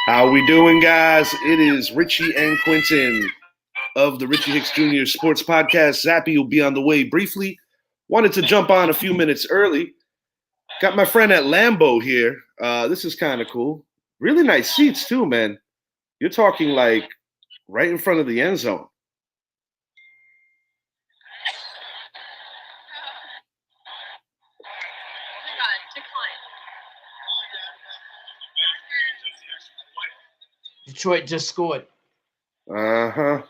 How we doing, guys? It is Richie and Quinton of the Richie Hicks Jr. Sports Podcast. Zappy will be on the way briefly. Wanted to jump on a few minutes early. Got my friend at Lambeau here. This is kind of cool. Really nice seats too, man. You're talking like right in front of the end zone. Detroit just scored. Uh huh.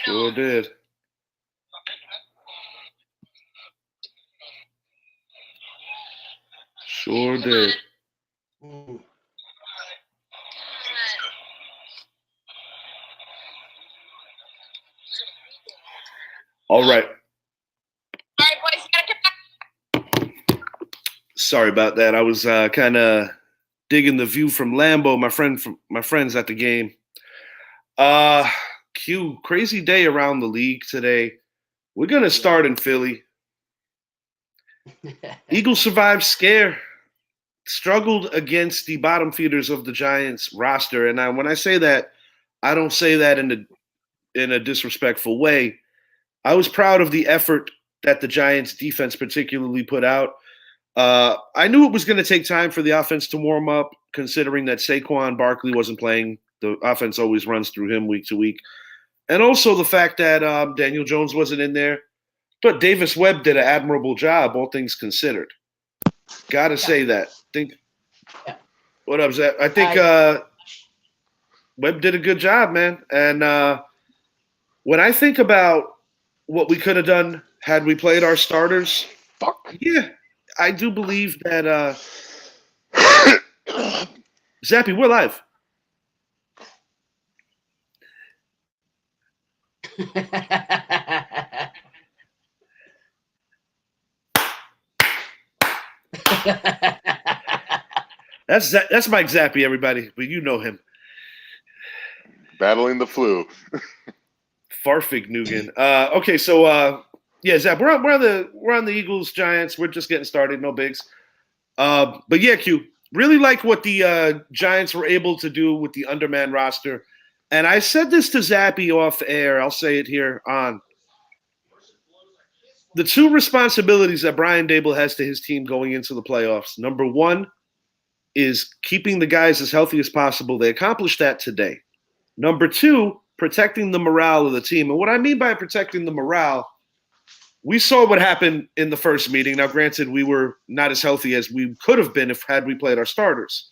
Sure did. Sure did. Mm. All right. Sorry about that. I was kind of digging the view from Lambeau. My friends at the game. Q, crazy day around the league today. We're gonna start in Philly. Eagles survived scare, struggled against the bottom feeders of the Giants roster, and when I say that, I don't say that in a disrespectful way. I was proud of the effort that the Giants defense particularly put out. I knew it was going to take time for the offense to warm up, considering that Saquon Barkley wasn't playing. The offense always runs through him week to week. And also the fact that Daniel Jones wasn't in there. But Davis Webb did an admirable job, all things considered. Gotta say that. Think what up, Zach? I think Webb did a good job, man. And when I think about what we could have done had we played our starters, yeah, I do believe that Zappy, we're live. That's Mike Zappy, everybody, but you know him. Battling the flu. Farfig Nugan. Okay, so yeah, Zap, we're on the Eagles Giants. We're just getting started, no bigs. But yeah, Q, really like what the Giants were able to do with the underman roster. And I said this to Zappy off air. I'll say it here on. The two responsibilities that Brian Dable has to his team going into the playoffs. Number one is keeping the guys as healthy as possible. They accomplished that today. Number two, protecting the morale of the team. And what I mean by protecting the morale, we saw what happened in the first meeting. Now, granted, we were not as healthy as we could have been if had we played our starters.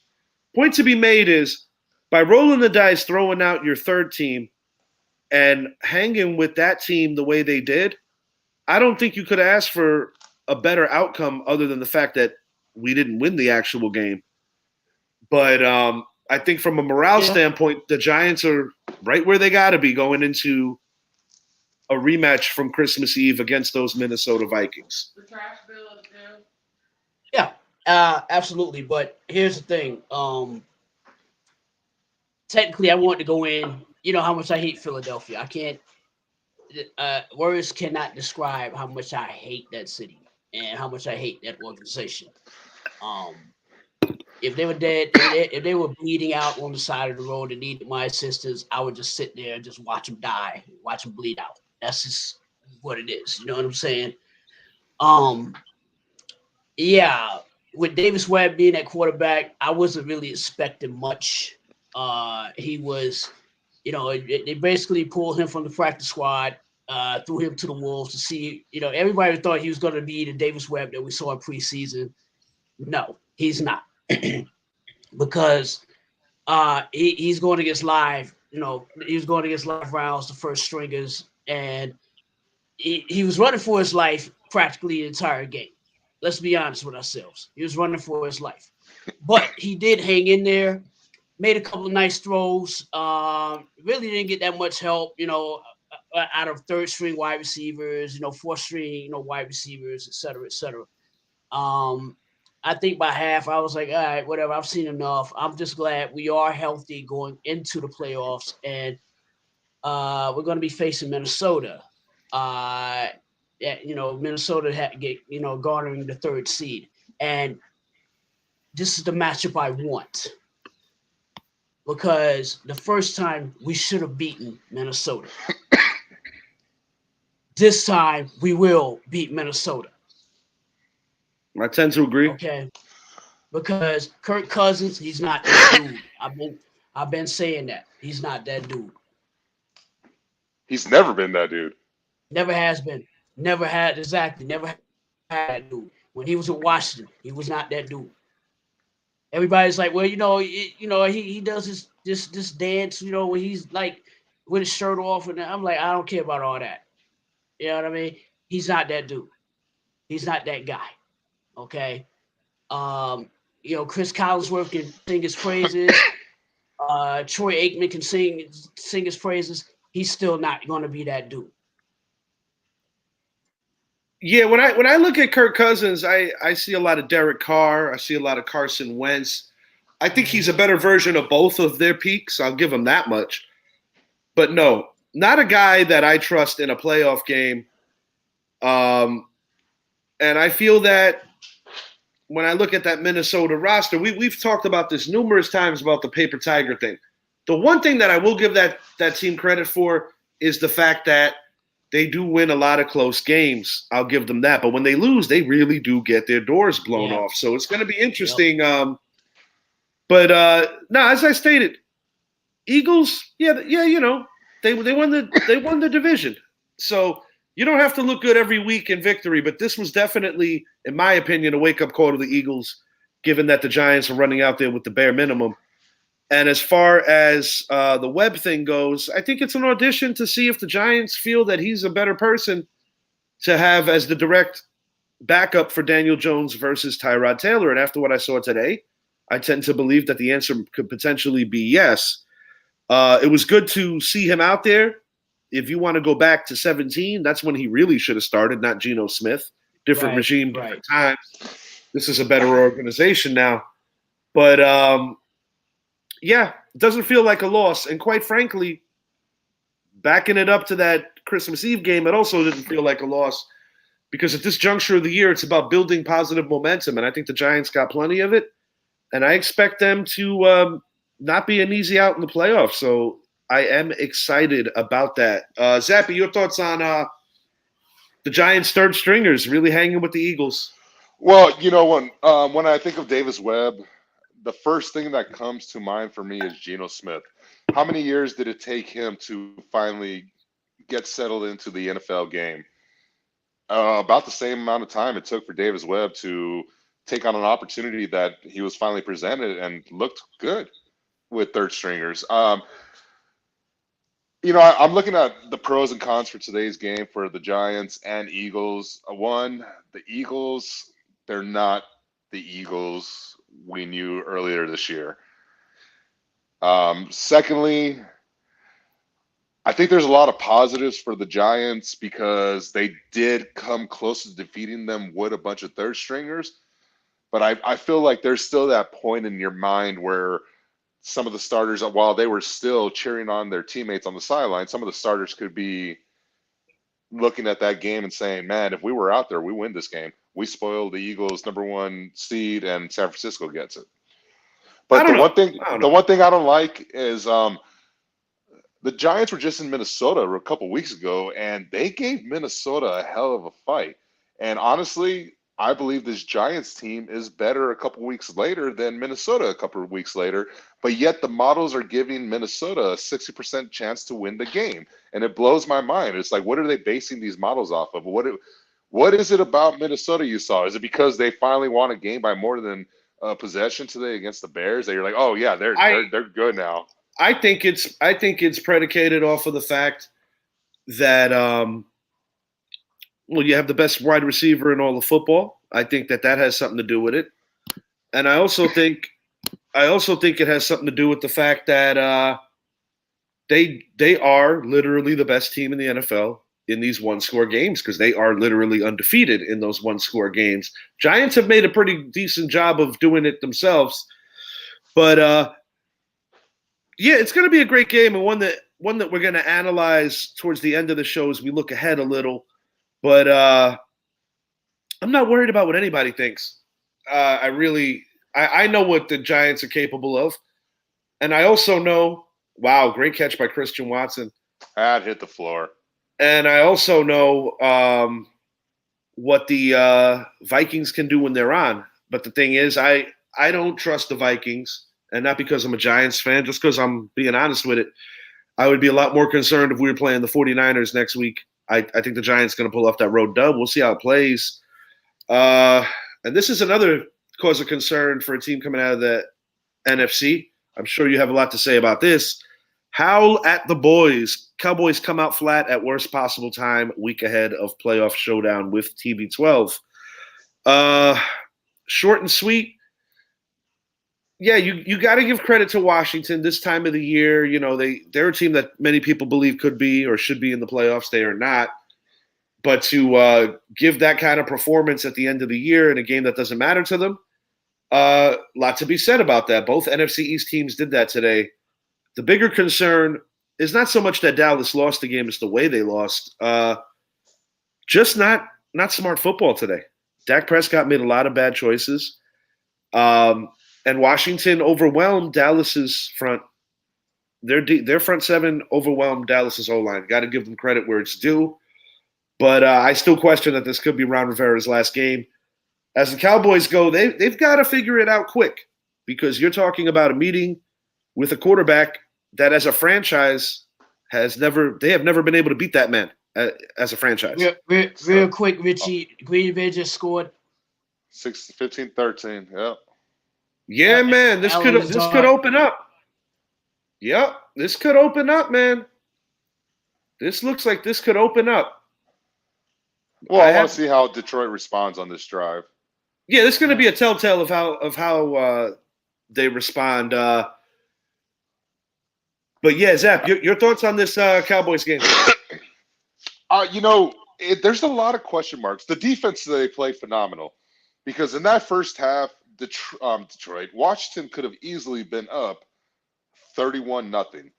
Point to be made is by rolling the dice, throwing out your third team, and hanging with that team the way they did, I don't think you could ask for a better outcome other than the fact that we didn't win the actual game. But I think from a morale standpoint, the Giants are right where they got to be going into a rematch from Christmas Eve against those Minnesota Vikings. Yeah, absolutely. But here's the thing. Technically, I want to go in. You know how much I hate Philadelphia. I can't. Words cannot describe how much I hate that city and how much I hate that organization. Um, if they were dead, if they were bleeding out on the side of the road and needed my assistance, I would just sit there and just watch them die, watch them bleed out. That's just what it is. You know what I'm saying? Um, yeah, with Davis Webb being at quarterback, I wasn't really expecting much. He was, they basically pulled him from the practice squad, threw him to the wolves to see, everybody thought he was going to be the Davis Webb that we saw in preseason. No, he's not. Because he's going against live, he was going against live rounds, the first stringers, and he was running for his life practically the entire game. Let's be honest with ourselves. He was running for his life. But he did hang in there, made a couple of nice throws. Really didn't get that much help, out of third string wide receivers, fourth string, wide receivers, et cetera, et cetera. I think by half, I was like, all right, whatever. I've seen enough. I'm just glad we are healthy going into the playoffs, and we're going to be facing Minnesota. Yeah, Minnesota get garnering the third seed, and this is the matchup I want. Because the first time we should have beaten Minnesota. This time we will beat Minnesota. I tend to agree. Okay. Because Kirk Cousins, he's not that dude. I've been saying that. He's not that dude. He's never been that dude. Never has been. Never had that dude. When he was in Washington, he was not that dude. Everybody's like, well, he does this dance, when he's like with his shirt off, and I'm like, I don't care about all that. You know what I mean? He's not that dude. He's not that guy. Okay. Chris Collinsworth can sing his praises. Troy Aikman can sing his praises. He's still not going to be that dude. Yeah, when I look at Kirk Cousins, I see a lot of Derek Carr. I see a lot of Carson Wentz. I think he's a better version of both of their peaks. I'll give him that much. But no, not a guy that I trust in a playoff game. And I feel that when I look at that Minnesota roster, we've talked about this numerous times about the paper tiger thing. The one thing that I will give that team credit for is the fact that they do win a lot of close games. I'll give them that. But when they lose, they really do get their doors blown off. So it's going to be interesting. Yep. But as I stated, Eagles, they won the division. So you don't have to look good every week in victory. But this was definitely, in my opinion, a wake-up call to the Eagles, given that the Giants are running out there with the bare minimum. And as far as the Webb thing goes, I think it's an audition to see if the Giants feel that he's a better person to have as the direct backup for Daniel Jones versus Tyrod Taylor. And after what I saw today, I tend to believe that the answer could potentially be yes. It was good to see him out there. If you want to go back to 2017, that's when he really should have started, not Geno Smith. Different regime, different times. This is a better organization now. But it doesn't feel like a loss. And quite frankly, backing it up to that Christmas Eve game, it also didn't feel like a loss because at this juncture of the year, it's about building positive momentum. And I think the Giants got plenty of it. And I expect them to not be an easy out in the playoffs. So I am excited about that. Zappy, your thoughts on the Giants' third stringers really hanging with the Eagles? Well, when I think of Davis Webb, the first thing that comes to mind for me is Geno Smith. How many years did it take him to finally get settled into the NFL game? About the same amount of time it took for Davis Webb to take on an opportunity that he was finally presented and looked good with third stringers. I'm looking at the pros and cons for today's game for the Giants and Eagles. One, the Eagles, they're not the Eagles we knew earlier this year. Secondly, I think there's a lot of positives for the Giants because they did come close to defeating them with a bunch of third stringers. But I feel like there's still that point in your mind where some of the starters, while they were still cheering on their teammates on the sideline, some of the starters could be looking at that game and saying, man, if we were out there, we win this game. We spoiled the Eagles' #1 seed and San Francisco gets it. But the one thing I don't like is the Giants were just in Minnesota a couple weeks ago, and they gave Minnesota a hell of a fight. And honestly, I believe this Giants team is better a couple weeks later than Minnesota a couple of weeks later, but yet the models are giving Minnesota a 60% chance to win the game. And it blows my mind. It's like, what are they basing these models off of? What is it about Minnesota you saw? Is it because they finally won a game by more than possession today against the Bears that you're like, oh yeah, they're good now? I think it's predicated off of the fact that you have the best wide receiver in all of football. I think that has something to do with it, and I also think it has something to do with the fact that they are literally the best team in the NFL in these one-score games because they are literally undefeated in those one-score games. Giants have made a pretty decent job of doing it themselves, but it's going to be a great game and one that we're going to analyze towards the end of the show as we look ahead a little. But I'm not worried about what anybody thinks. I really I know what the Giants are capable of. And I also know, wow, great catch by Christian Watson. That hit the floor. And I also know what the Vikings can do when they're on. But the thing is, I don't trust the Vikings, and not because I'm a Giants fan, just because I'm being honest with it. I would be a lot more concerned if we were playing the 49ers next week. I think the Giants going to pull off that road dub. We'll see how it plays. And this is another cause of concern for a team coming out of the NFC. I'm sure you have a lot to say about this. Howl at the boys. Cowboys come out flat at worst possible time, week ahead of playoff showdown with TB12. Short and sweet. Yeah, you got to give credit to Washington this time of the year. You know, they're a team that many people believe could be or should be in the playoffs. They are not. But to give that kind of performance at the end of the year in a game that doesn't matter to them, lot to be said about that. Both NFC East teams did that today. The bigger concern is not so much that Dallas lost the game, it's the way they lost. Just not smart football today. Dak Prescott made a lot of bad choices. And Washington overwhelmed Dallas's front. Their front seven overwhelmed Dallas's O-line. Got to give them credit where it's due. But I still question that this could be Ron Rivera's last game. As the Cowboys go, they've got to figure it out quick, because you're talking about a meeting with a quarterback that, as a franchise, they have never been able to beat that man as a franchise. Real quick, Richie, Green Bay just scored 15-13. Yeah. Yeah, man, this could open up. Yep, this could open up, man. This looks like this could open up. Well, I want to see how Detroit responds on this drive. Yeah, this is going to be a telltale of how they respond. But yeah, Zap, your thoughts on this Cowboys game? There's a lot of question marks. The defense they played phenomenal, because in that first half, Detroit, Washington could have easily been up 31-0.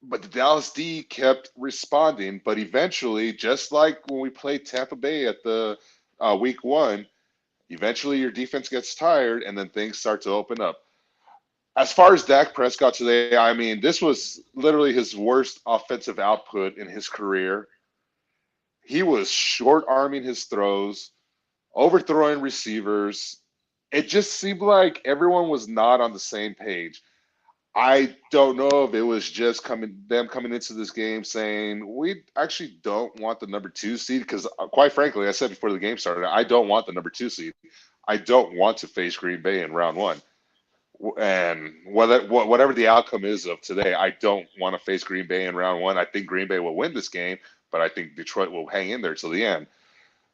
But the Dallas D kept responding. But eventually, just like when we played Tampa Bay at the week one, eventually your defense gets tired and then things start to open up. As far as Dak Prescott today, I mean, this was literally his worst offensive output in his career. He was short-arming his throws, overthrowing receivers. It just seemed like everyone was not on the same page. I don't know if it was just them coming into this game saying, we actually don't want the number 2 seed, because quite frankly, I said before the game started, I don't want the number 2 seed. I don't want to face Green Bay in round 1. And whatever the outcome is of today, I don't want to face Green Bay in round 1. I think Green Bay will win this game, but I think Detroit will hang in there till the end.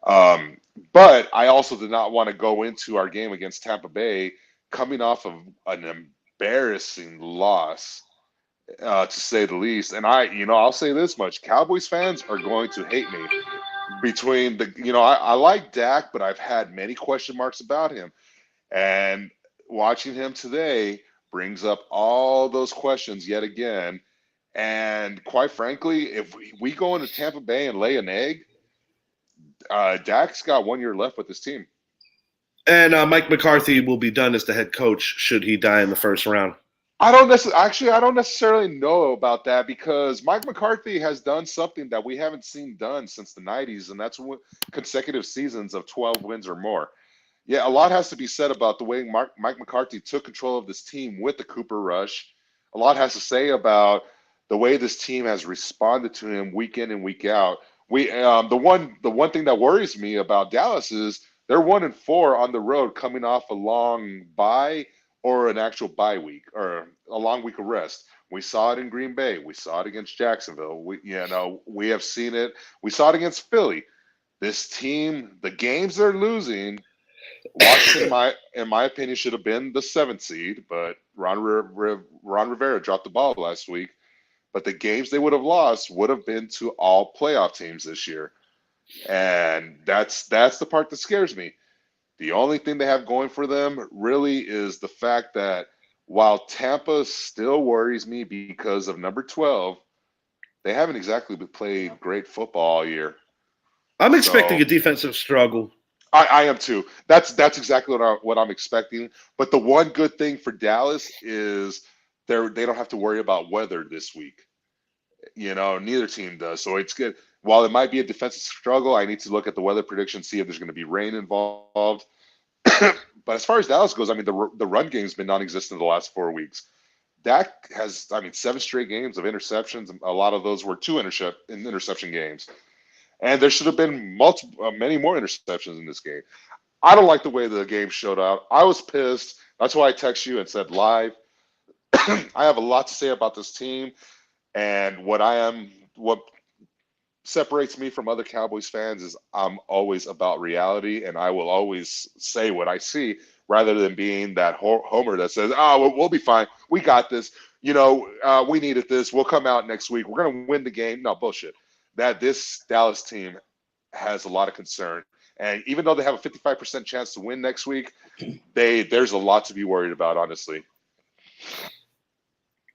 But I also did not want to go into our game against Tampa Bay coming off of an embarrassing loss, to say the least. And I'll say this much: Cowboys fans are going to hate me. I like Dak, but I've had many question marks about him, and watching him today brings up all those questions yet again. And quite frankly, if we go into Tampa Bay and lay an egg, Dak's got 1 year left with his team. And Mike McCarthy will be done as the head coach should he die in the first round. I don't necessarily know about that, because Mike McCarthy has done something that we haven't seen done since the 90s, and that's consecutive seasons of 12 wins or more. Yeah, a lot has to be said about the way Mike McCarthy took control of this team with the Cooper Rush. A lot has to say about the way this team has responded to him week in and week out. The one thing that worries me about Dallas is they're 1-4 on the road, coming off a long bye or an actual bye week or a long week of rest. We saw it in Green Bay. We saw it against Jacksonville. We have seen it. We saw it against Philly. This team, the games they're losing, Washington, in my opinion, should have been the 7th seed, but Ron Rivera dropped the ball last week. But the games they would have lost would have been to all playoff teams this year. And that's the part that scares me. The only thing they have going for them really is the fact that while Tampa still worries me because of number 12, they haven't exactly played great football all year. I'm expecting a defensive struggle. I am too. That's exactly what I'm expecting. But the one good thing for Dallas is they don't have to worry about weather this week. Neither team does. So it's good. While it might be a defensive struggle, I need to look at the weather prediction, see if there's going to be rain involved. But as far as Dallas goes, I mean, the run game's been non-existent the last 4 weeks. Dak has, 7 straight games of interceptions. A lot of those were interception games. And there should have been many more interceptions in this game. I don't like the way the game showed out. I was pissed. That's why I text you and said live. I have a lot to say about this team, and what separates me from other Cowboys fans is I'm always about reality, and I will always say what I see rather than being that homer that says, "Oh, we'll be fine. We got this. We needed this. We'll come out next week. We're going to win the game." No, bullshit. That this Dallas team has a lot of concern. And even though they have a 55% chance to win next week, there's a lot to be worried about, honestly.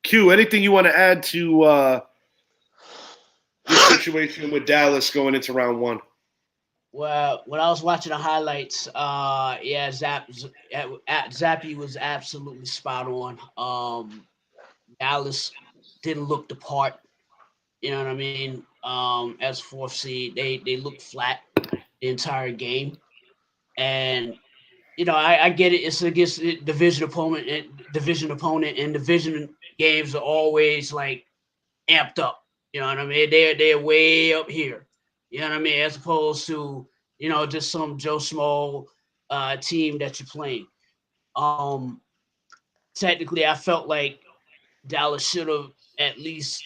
Q, anything you want to add to this situation with Dallas going into round one? Well, when I was watching the highlights, Zappy was absolutely spot on. Dallas didn't look the part. You know what I mean? As fourth seed, they looked flat the entire game, and I get it. It's against division opponent, and division games are always like amped up. You know what I mean? They're way up here. You know what I mean? As opposed to just some Joe Schmo team that you're playing. Technically, I felt like Dallas should have at least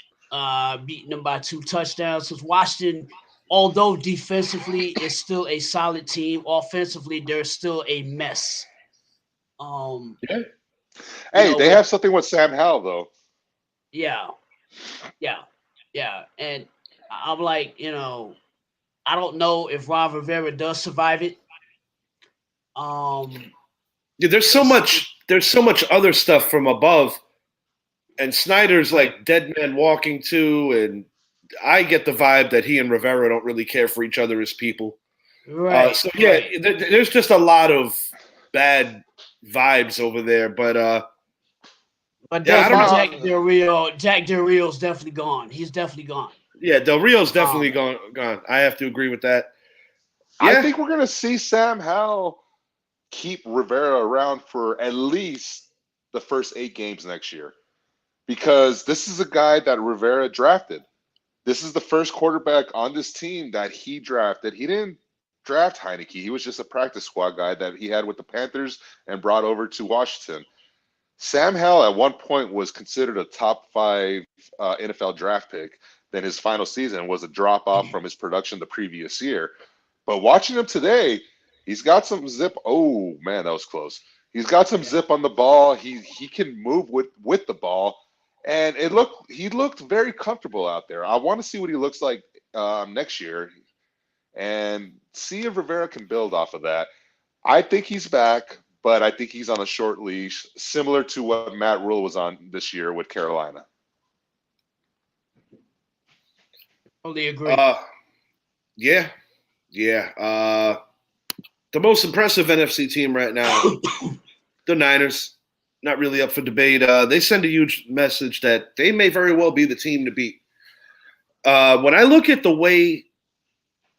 beaten them by 2 touchdowns. Because Washington, although defensively is still a solid team, offensively they're still a mess. Yeah. Hey, they have something with Sam Howell though. Yeah. And I'm like, I don't know if Ron Rivera does survive it. There's so much other stuff from above, and Snyder's like dead man walking too, and I get the vibe that he and Rivera don't really care for each other as people. Right. There's just a lot of bad vibes over there, but I don't know. Jack Del Rio's definitely gone. He's definitely gone. Yeah, Del Rio's definitely gone. I have to agree with that. Yeah. I think we're going to see Sam Howell keep Rivera around for at least the first 8 games next year, because this is a guy that Rivera drafted. This is the first quarterback on this team that he drafted. He didn't draft Heineke. He was just a practice squad guy that he had with the Panthers and brought over to Washington. Sam Howell at one point was considered a top 5 NFL draft pick. Then his final season was a drop off from his production the previous year. But watching him today, he's got some zip. Oh man, that was close. He's got some zip on the ball. He can move with the ball, and he looked very comfortable out there. I want to see what he looks like next year, and see if Rivera can build off of that. I think he's back, but I think he's on a short leash, similar to what Matt Rule was on this year with Carolina. Totally agree. Yeah. The most impressive NFC team right now, the Niners. Not really up for debate. They send a huge message that they may very well be the team to beat. When I look at the way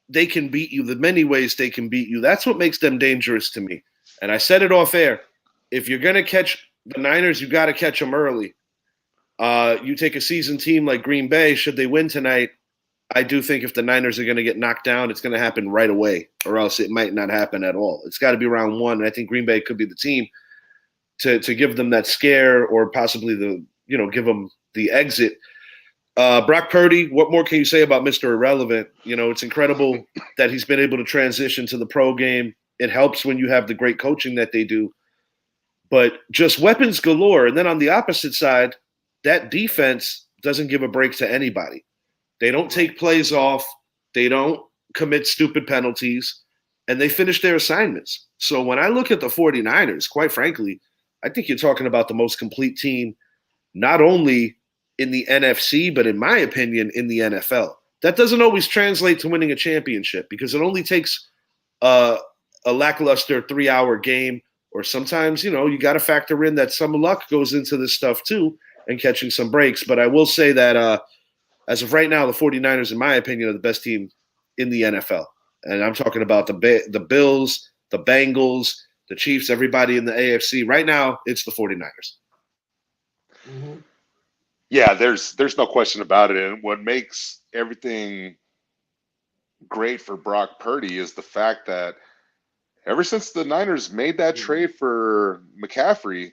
they can beat you, the many ways they can beat you, that's what makes them dangerous to me. And I said it off air. If you're going to catch the Niners, you got to catch them early. You take a seasoned team like Green Bay, should they win tonight, I do think if the Niners are going to get knocked down, it's going to happen right away, or else it might not happen at all. It's got to be round 1, and I think Green Bay could be the team to give them that scare, or possibly give them the exit. Brock Purdy, what more can you say about Mr. Irrelevant? It's incredible that he's been able to transition to the pro game. It helps when you have the great coaching that they do. But just weapons galore. And then on the opposite side, that defense doesn't give a break to anybody. They don't take plays off. They don't commit stupid penalties. And they finish their assignments. So when I look at the 49ers, quite frankly, I think you're talking about the most complete team, not only in the NFC, but in my opinion, in the NFL. That doesn't always translate to winning a championship, because it only takes a a lackluster 3-hour game, or sometimes, you got to factor in that some luck goes into this stuff too and catching some breaks. But I will say that as of right now, the 49ers, in my opinion, are the best team in the NFL. And I'm talking about the Bills, the Bengals, the Chiefs, everybody in the AFC. Right now, it's the 49ers. Mm-hmm. Yeah, there's no question about it. And what makes everything great for Brock Purdy is the fact that ever since the Niners made that trade for McCaffrey,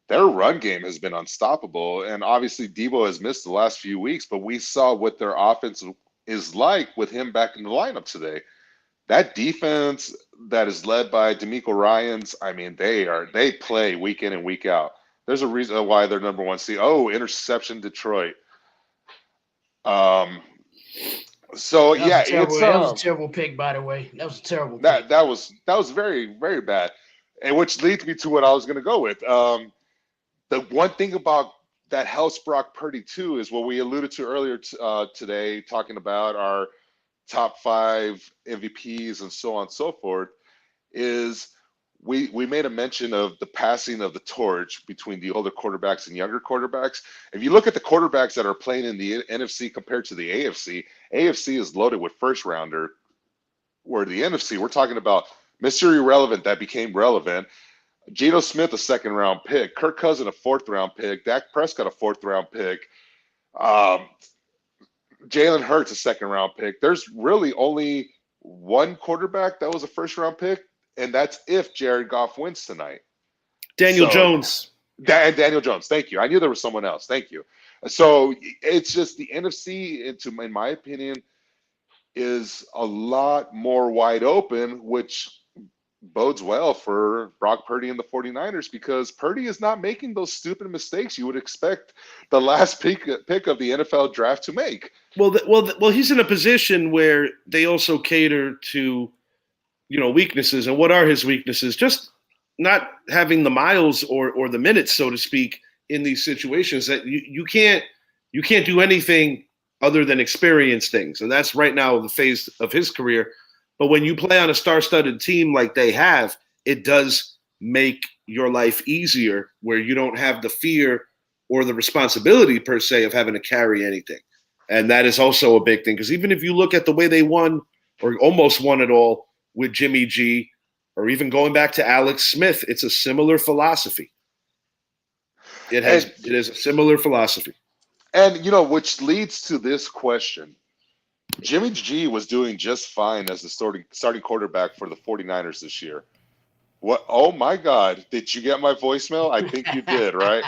their run game has been unstoppable. And obviously Debo has missed the last few weeks, but we saw what their offense is like with him back in the lineup today. That defense that is led by DeMeco Ryans, I mean, they play week in and week out. There's a reason why they're number one seed. Oh, interception, Detroit. So yeah, that was a terrible pick, by the way. That was a terrible pick. That was very, very bad. And which leads me to what I was going to go with. The one thing about that helps Brock Purdy too is what we alluded to earlier today, talking about our top 5 MVPs and so on and so forth, is we made a mention of the passing of the torch between the older quarterbacks and younger quarterbacks. If you look at the quarterbacks that are playing in the NFC compared to the AFC is loaded with first rounder, where the NFC, we're talking about Mr. Irrelevant that became relevant. Geno Smith, a 2nd round pick. Kirk Cousins, a 4th round pick. Dak Prescott, a 4th round pick. Jalen Hurts, a 2nd round pick. There's really only one quarterback that was a 1st round pick, and that's if Jared Goff wins tonight. Daniel Jones. Daniel Jones. Thank you. I knew there was someone else. Thank you. So it's just the NFC, in my opinion, is a lot more wide open, which bodes well for Brock Purdy and the 49ers, because Purdy is not making those stupid mistakes you would expect the last pick of the NFL draft to make. Well, he's in a position where they also cater to, weaknesses. And what are his weaknesses? Just not having the miles or the minutes, so to speak, in these situations. That you can't do anything other than experience things. And that's right now the phase of his career. But when you play on a star-studded team like they have, it does make your life easier, where you don't have the fear or the responsibility per se of having to carry anything. And that is also a big thing, because even if you look at the way they won or almost won it all with Jimmy G, or even going back to Alex Smith, it's a similar philosophy. It is a similar philosophy. And, which leads to this question. Jimmy G was doing just fine as the starting quarterback for the 49ers this year. What? Oh, my God. Did you get my voicemail? I think you did, right?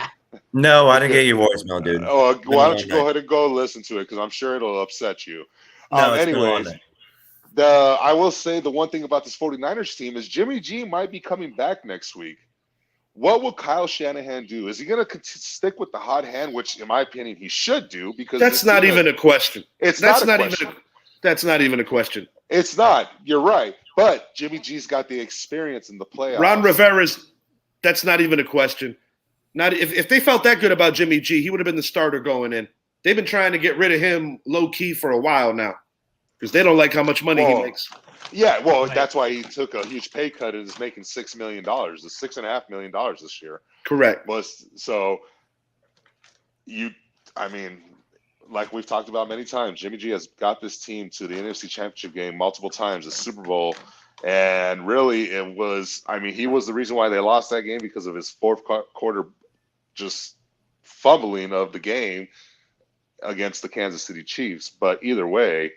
No, I didn't get your voicemail, dude. Oh, why don't you go ahead and go listen to it, because I'm sure it'll upset you. No, anyways, I will say the one thing about this 49ers team is Jimmy G might be coming back next week. What will Kyle Shanahan do? Is he going to stick with the hot hand, which, in my opinion, he should do? Because that's not even a question. That's not even a question. It's not. You're right. But Jimmy G's got the experience in the playoffs. Ron Rivera's. That's not even a question. Not if they felt that good about Jimmy G, he would have been the starter going in. They've been trying to get rid of him low key for a while now, because they don't like how much money he makes. Yeah, well, that's why he took a huge pay cut and is making $6 million, $6.5 million this year. Correct. Like we've talked about many times, Jimmy G has got this team to the NFC Championship game multiple times, the Super Bowl, and really he was the reason why they lost that game, because of his 4th quarter just fumbling of the game against the Kansas City Chiefs. But either way,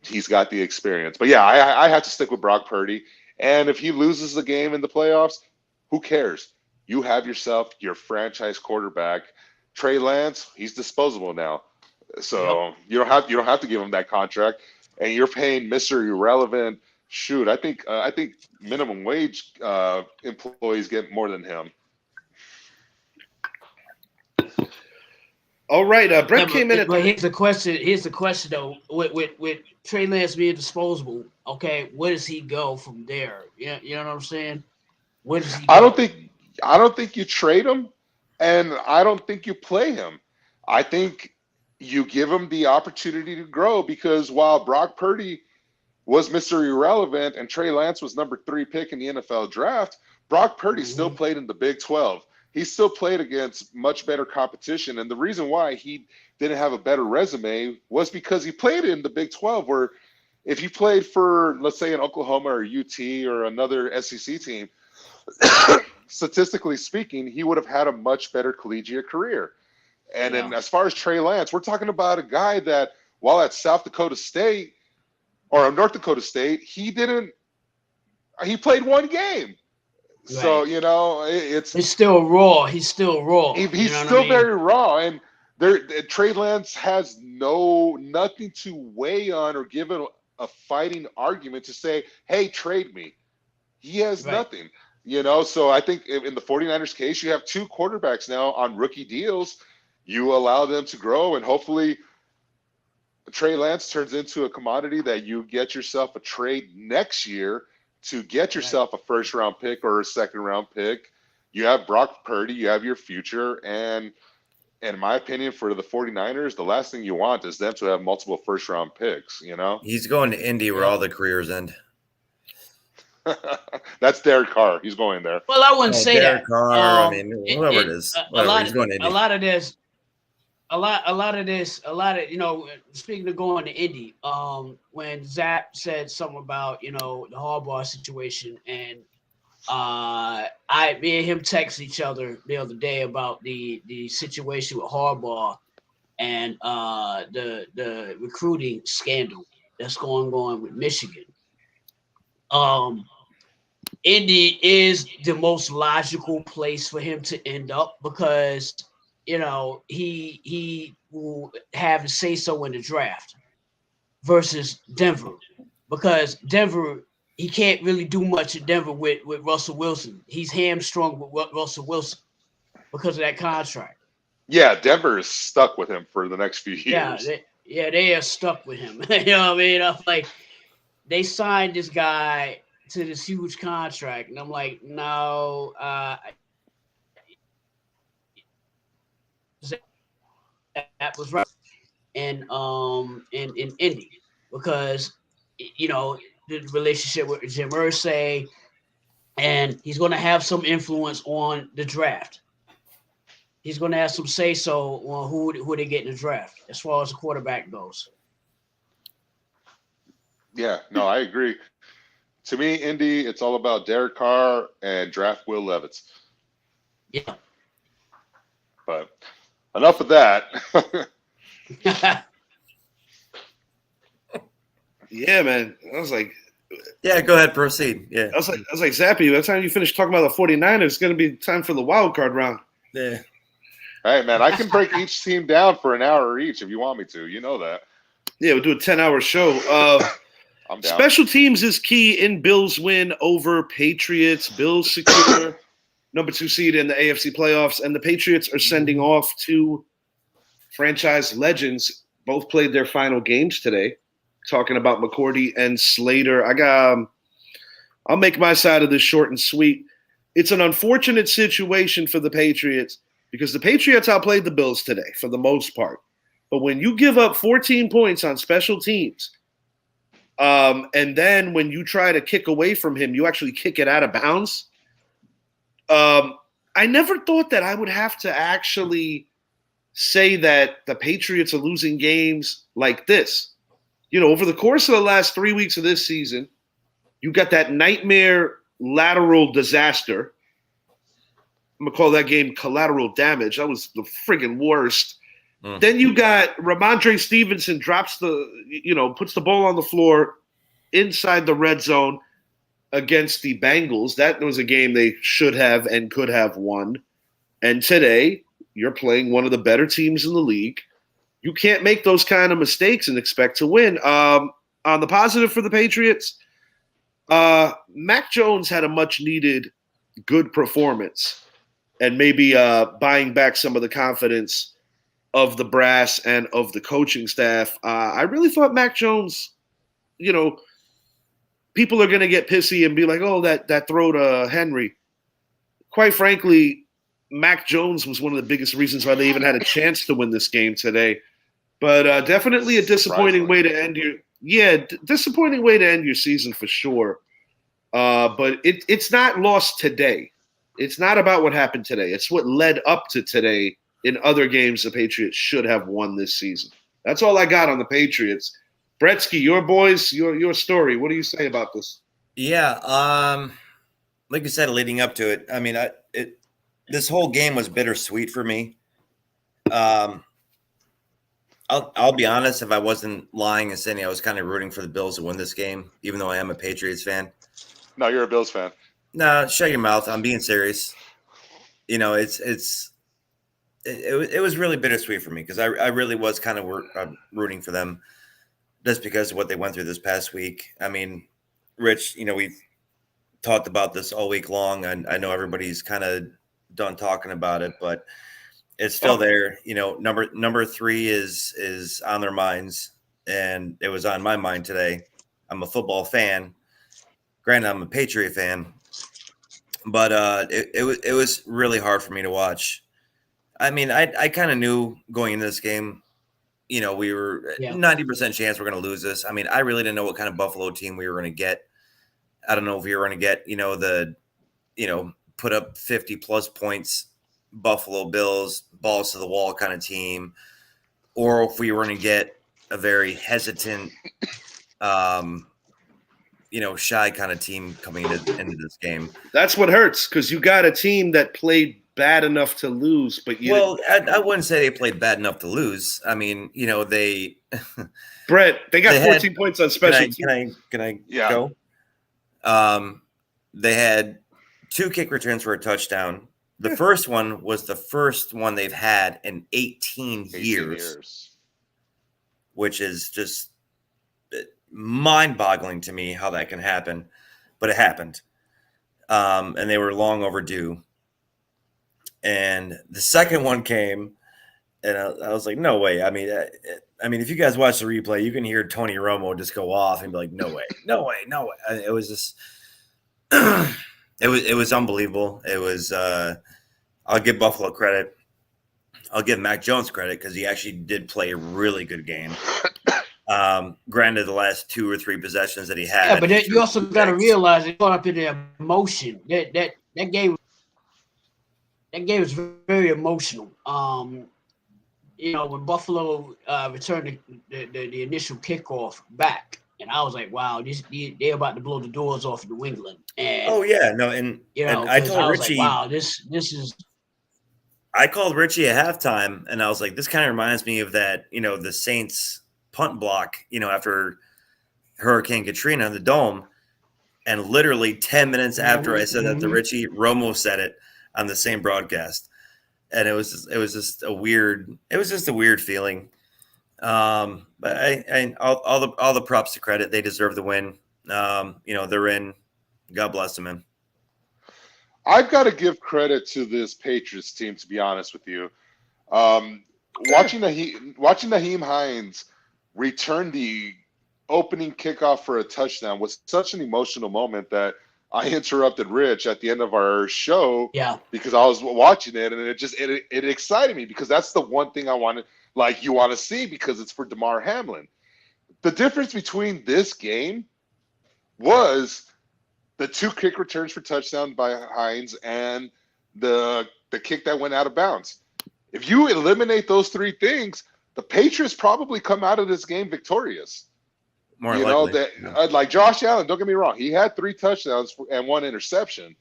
he's got the experience. But yeah, I have to stick with Brock Purdy. And if he loses the game in the playoffs, who cares? You have yourself your franchise quarterback. Trey Lance, he's disposable now. So you don't have to give him that contract. And you're paying Mr. Irrelevant. Shoot, I think minimum wage employees get more than him. All right, Brett came in. But here's the question though. With Trey Lance being disposable, okay, where does he go from there? You know what I'm saying? Where does he go? I don't think you trade him, and I don't think you play him. I think you give him the opportunity to grow, because while Brock Purdy was Mr. Irrelevant and Trey Lance was number 3 pick in the NFL draft, Brock Purdy still played in the Big 12. He still played against much better competition. And the reason why he didn't have a better resume was because he played in the Big 12, where if you played for, let's say, an Oklahoma or UT or another SEC team, statistically speaking, he would have had a much better collegiate career. And then as far as Trey Lance, we're talking about a guy that while at South Dakota State or North Dakota State, he played one game. Right. So, it's still raw. He's still raw. He's still very raw. And Trey Lance has nothing to weigh on or give it a fighting argument to say, hey, trade me. He has nothing, So I think in the 49ers case, you have 2 quarterbacks now on rookie deals. You allow them to grow, and hopefully Trey Lance turns into a commodity that you get yourself a trade next year to get yourself a first-round pick or a second-round pick. You have Brock Purdy, you have your future, and in my opinion, for the 49ers, the last thing you want is them to have multiple first-round picks, He's going to Indy where all the careers end. That's Derek Carr. He's going there. Well, I wouldn't say Derek that. Carr, whoever it is. He's going to Indy. A lot of this, speaking of going to Indy, when Zap said something about, the Harbaugh situation, and me and him text each other the other day about the situation with Harbaugh and the recruiting scandal that's going on with Michigan. Indy is the most logical place for him to end up because he will have a say so in the draft versus Denver, because Denver, he can't really do much in Denver with Russell Wilson. He's hamstrung with Russell Wilson because of that contract. Yeah, Denver is stuck with him for the next few years. They are stuck with him. You know what I mean? I'm like, they signed this guy to this huge contract, and I'm like, no, that was right. And in Indy, because the relationship with Jim Irsay, and he's going to have some influence on the draft. He's going to have some say so on who they get in the draft as far as the quarterback goes. Yeah, no, I agree. To me, Indy, it's all about Derek Carr and draft Will Levis. Yeah. But enough of that. Yeah, man. I was like, yeah, go ahead, proceed. Yeah. I was like, Zappy, by the time you finish talking about the 49ers, it's going to be time for the wild card round. Yeah. Hey, man, I can break each team down for an hour each if you want me to. You know that. Yeah, we'll do a 10-hour show. I'm down. Special teams is key in Bills' win over Patriots. Bills secure number 2 seed in the AFC playoffs, and the Patriots are sending off 2 franchise legends. Both played their final games today. Talking about McCourty and Slater. I'll make my side of this short and sweet. It's an unfortunate situation for the Patriots because the Patriots outplayed the Bills today for the most part. But when you give up 14 points on special teams, and then when you try to kick away from him, you actually kick it out of bounds. I never thought that I would have to actually say that the Patriots are losing games like this. Over the course of the last 3 weeks of this season, you got that nightmare lateral disaster. I'm going to call that game collateral damage. That was the friggin' worst. Then you got Ramondre Stevenson puts the ball on the floor inside the red zone against the Bengals. That was a game they should have and could have won. And today, you're playing one of the better teams in the league. You can't make those kind of mistakes and expect to win. On the positive for the Patriots, Mac Jones had a much-needed good performance and maybe buying back some of the confidence of the brass and of the coaching staff. I really thought Mac Jones, people are going to get pissy and be like, oh, that throw to Henry. Quite frankly, Mac Jones was one of the biggest reasons why they even had a chance to win this game today. But definitely a disappointing way to end Yeah, disappointing way to end your season for sure. But it's not lost today. It's not about what happened today. It's what led up to today in other games the Patriots should have won this season. That's all I got on the Patriots. Bretsky, your boys, your story. What do you say about this? Yeah, like you said, leading up to it, I mean, this whole game was bittersweet for me. I'll be honest, if I wasn't lying and saying I was kind of rooting for the Bills to win this game, even though I am a Patriots fan. No, you're a Bills fan. No, shut your mouth. I'm being serious. You know, it was really bittersweet for me because I really was kind of rooting for them just because of what they went through this past week. I mean, Rich, you know, we've talked about this all week long, and I know everybody's kind of done talking about it, but it's still there. You know, number 3 is on their minds, and it was on my mind today. I'm a football fan. Granted, I'm a Patriot fan, but it was really hard for me to watch. I mean, I kind of knew going into this game, you know, we were 90% chance we're going to lose this. I mean, I really didn't know what kind of Buffalo team we were going to get. I don't know if we were going to get, put up 50 plus points, Buffalo Bills, balls to the wall kind of team, or if we were going to get a very hesitant, shy kind of team coming into this game. That's what hurts because you got a team that played bad enough to lose, but I wouldn't say they played bad enough to lose. I mean, they Brett, they got 14 points on special teams. Can I go? They had 2 kick returns for a touchdown. The first one was the first one they've had in 18 years, which is just mind-boggling to me how that can happen, but it happened. And they were long overdue. And the second one came, and I was like, no way. I mean, if you guys watch the replay, you can hear Tony Romo just go off and be like, no way. It was just, it was unbelievable. It was, I'll give Buffalo credit. I'll give Mac Jones credit because he actually did play a really good game. Granted, the last 2 or 3 possessions that he had. Yeah, but you also got to realize it caught up in the emotion. That game was very emotional. When Buffalo returned the initial kickoff back, and I was like, "Wow, they're about to blow the doors off of New England." And and I told Richie, like, "Wow, this is." I called Richie at halftime, and I was like, "This kind of reminds me of that, the Saints punt block, after Hurricane Katrina in the Dome." And literally 10 minutes after I said that to Richie, Romo said it on the same broadcast. And it was just a weird feeling. But all the props to credit, they deserve the win. They're in. God bless them, man. I've got to give credit to this Patriots team, to be honest with you. Watching Naheem Hines return the opening kickoff for a touchdown was such an emotional moment that I interrupted Rich at the end of our show because I was watching it, and it excited me because that's the one thing I wanted, you want to see because it's for Damar Hamlin. The difference between this game was the 2 kick returns for touchdown by Hines and the kick that went out of bounds. If you eliminate those 3 things, the Patriots probably come out of this game victorious. More likely. Like Josh Allen, don't get me wrong, he had 3 touchdowns and 1 interception,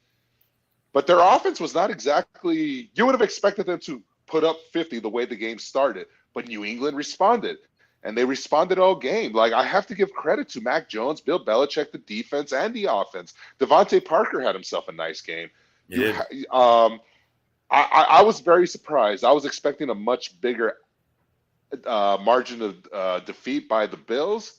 but their offense was not exactly. You would have expected them to put up 50 the way the game started, but New England responded, and they responded all game. I have to give credit to Mac Jones, Bill Belichick, the defense and the offense. Devontae Parker had himself a nice game. I was very surprised. I was expecting a much bigger margin of defeat by the Bills.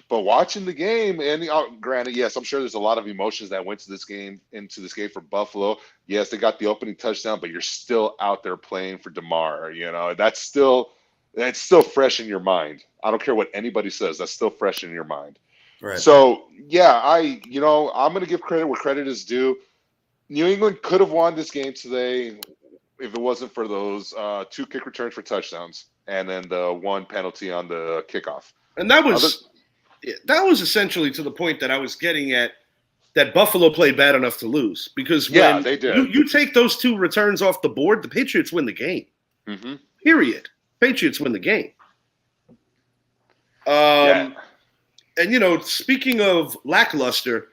But watching the game, and granted, yes, I'm sure there's a lot of emotions that went into this game for Buffalo. Yes, they got the opening touchdown, but you're still out there playing for Damar. That's still fresh in your mind. I don't care what anybody says. That's still fresh in your mind. Right. So yeah, I'm going to give credit where credit is due. New England could have won this game today if it wasn't for those 2 kick returns for touchdowns and then the 1 penalty on the kickoff. And that was that was essentially to the point that I was getting at, that Buffalo played bad enough to lose. Because when they did. You take those 2 returns off the board, the Patriots win the game. Mm-hmm. Period. Patriots win the game. And, speaking of lackluster,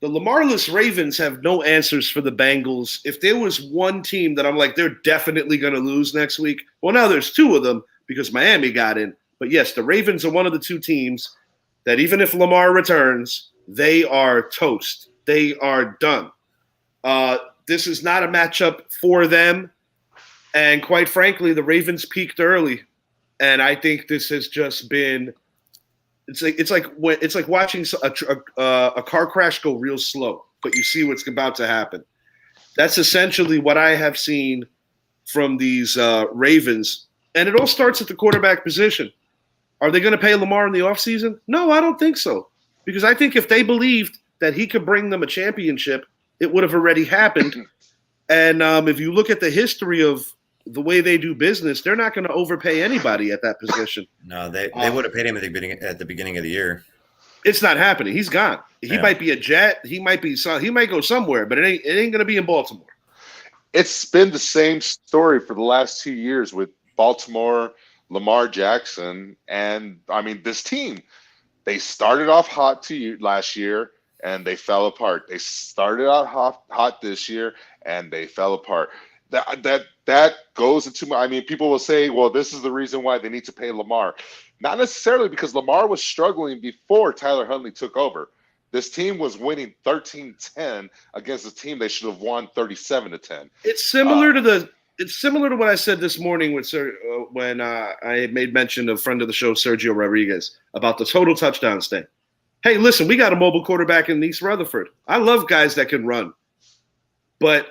the Lamarless Ravens have no answers for the Bengals. If there was one team that I'm like, they're definitely going to lose next week, well, now there's 2 of them because Miami got in. But yes, the Ravens are one of the 2 teams that even if Lamar returns, they are toast. They are done. This is not a matchup for them. And quite frankly, the Ravens peaked early. And I think this has just been it's like watching a car crash go real slow, but you see what's about to happen. That's essentially what I have seen from these Ravens. And it all starts at the quarterback position. Are they going to pay Lamar in the offseason? No, I don't think so. Because I think if they believed that he could bring them a championship, it would have already happened. And if you look at the history of the way they do business, they're not going to overpay anybody at that position. No, they would have paid him at the beginning of the year. It's not happening. He's gone. He might be a Jet. He might go somewhere, but it ain't going to be in Baltimore. It's been the same story for the last 2 years with Baltimore, Lamar Jackson, and I mean this team. They started off hot last year, and they fell apart. They started out hot this year, and they fell apart. That goes into my. I mean, people will say, "Well, this is the reason why they need to pay Lamar." Not necessarily, because Lamar was struggling before Tyler Huntley took over. This team was winning 13-10 against a team they should have won 37-10. It's similar to what I said this morning with when I made mention of friend of the show Sergio Rodriguez about the total touchdowns thing. Hey, listen, we got a mobile quarterback in East Rutherford. I love guys that can run, but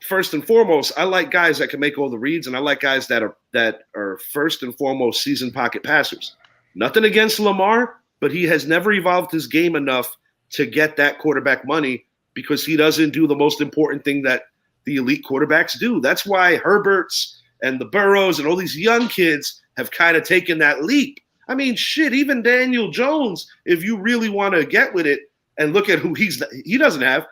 first and foremost, I like guys that can make all the reads, and I like guys that are first and foremost seasoned pocket passers. Nothing against Lamar, but he has never evolved his game enough to get that quarterback money because he doesn't do the most important thing that the elite quarterbacks do. That's why Herberts and the Burrows and all these young kids have kind of taken that leap. I mean, shit, even Daniel Jones, if you really want to get with it and look at who he doesn't have,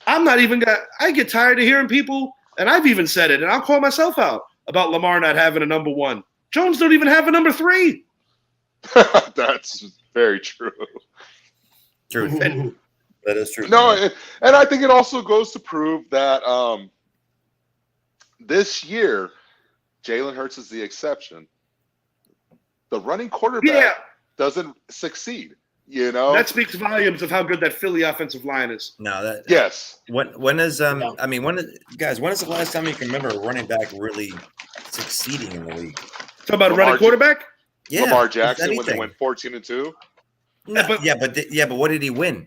I get tired of hearing people, and I've even said it, and I'll call myself out about Lamar not having a number 1. Jones don't even have a number 3. That's very true. True. That is true. No, and I think it also goes to prove that this year, Jalen Hurts is the exception. The running quarterback doesn't succeed. You know, that speaks volumes of how good that Philly offensive line is. No, yes. When is I mean, when is the last time you can remember a running back really succeeding in the league? Talk about a running quarterback? Yeah, Lamar Jackson when they went 14-2. But what did he win?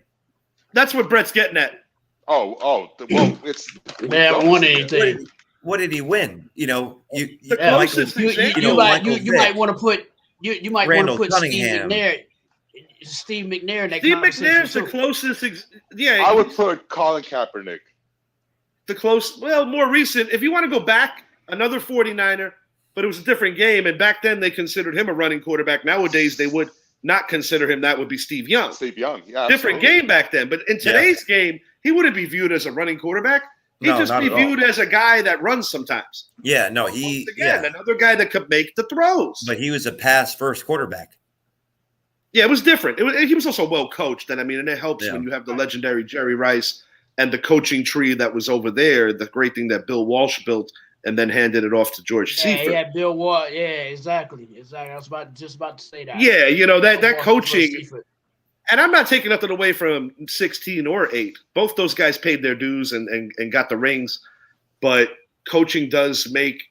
That's what Brett's getting at. Well, it's they haven't won anything. What did he win? You know, you might want to put Randall Cunningham. Steve McNair. Steve McNair's the closest. I would put Colin Kaepernick. More recent. If you want to go back, another 49er, but it was a different game. And back then they considered him a running quarterback. Nowadays they would not consider him. That would be Steve Young. Yeah. Different game back then. But in today's game, he wouldn't be viewed as a running quarterback. He'd just be viewed as a guy that runs sometimes. Yeah, no, another guy that could make the throws. But he was a pass-first quarterback. Yeah, it was different. He was also well coached, and it helps when you have the legendary Jerry Rice and the coaching tree that was over there. The great thing that Bill Walsh built and then handed it off to George Seifert. Yeah, Bill Walsh. Yeah, exactly. I was just about to say that. Yeah, that coaching. And I'm not taking nothing away from 16 or 8. Both those guys paid their dues and got the rings. But coaching does make